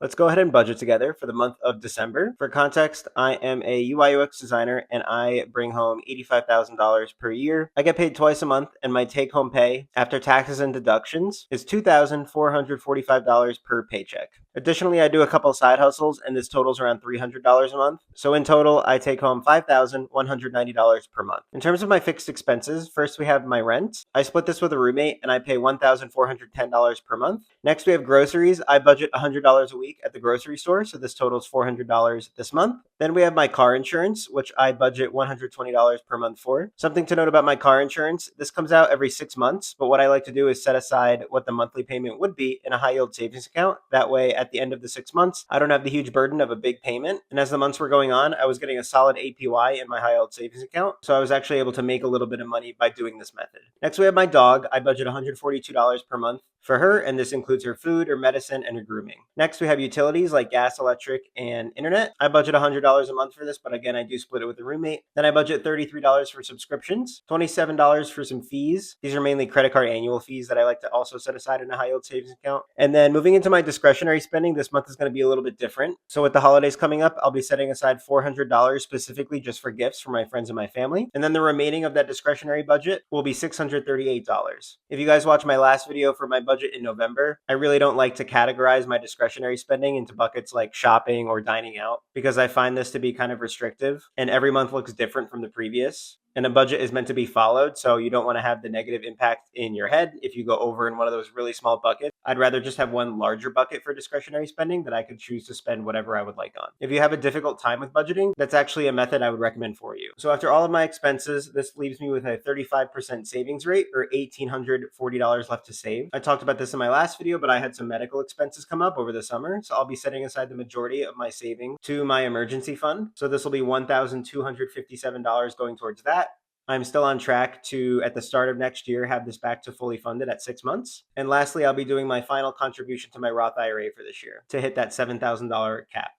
Let's go ahead and budget together for the month of December. For context, I am a UI UX designer and I bring home $85,000 per year. I get paid twice a month, and my take home pay after taxes and deductions is $2,445 per paycheck. Additionally, I do a couple side hustles, and this totals around $300 a month. So in total, I take home $5,190 per month. In terms of my fixed expenses, first we have my rent. I split this with a roommate and I pay $1,410 per month. Next, we have groceries. I budget $100 a week at the grocery store, so this totals $400 this month. Then we have my car insurance, which I budget $120 per month for. Something to note about my car insurance, this comes out every 6 months, but what I like to do is set aside what the monthly payment would be in a high yield savings account. That way, at the end of the 6 months, I don't have the huge burden of a big payment. And as the months were going on, I was getting a solid APY in my high yield savings account, so I was actually able to make a little bit of money by doing this method. Next, we have my dog. I budget $142 per month for her, and this includes her food, her medicine, and her grooming. Next, we have utilities like gas, electric, and internet. I budget $100 a month for this, but again, I do split it with a roommate. Then I budget $33 for subscriptions, $27 for some fees. These are mainly credit card annual fees that I like to also set aside in a high yield savings account. And then moving into my discretionary spending, this month is going to be a little bit different. So with the holidays coming up, I'll be setting aside $400 specifically just for gifts for my friends and my family. And then the remaining of that discretionary budget will be $638. If you guys watch my last video for my budget in November, I really don't like to categorize my discretionary spending into buckets like shopping or dining out because I find this to be kind of restrictive and every month looks different from the previous. And a budget is meant to be followed, so you don't want to have the negative impact in your head if you go over in one of those really small buckets. I'd rather just have one larger bucket for discretionary spending that I could choose to spend whatever I would like on. If you have a difficult time with budgeting, that's actually a method I would recommend for you. So after all of my expenses, this leaves me with a 35% savings rate or $1,840 left to save. I talked about this in my last video, but I had some medical expenses come up over the summer, so I'll be setting aside the majority of my saving to my emergency fund. So this will be $1,257 going towards that. I'm still on track to, at the start of next year, have this back to fully funded at 6 months. And lastly, I'll be doing my final contribution to my Roth IRA for this year to hit that $7,000 cap.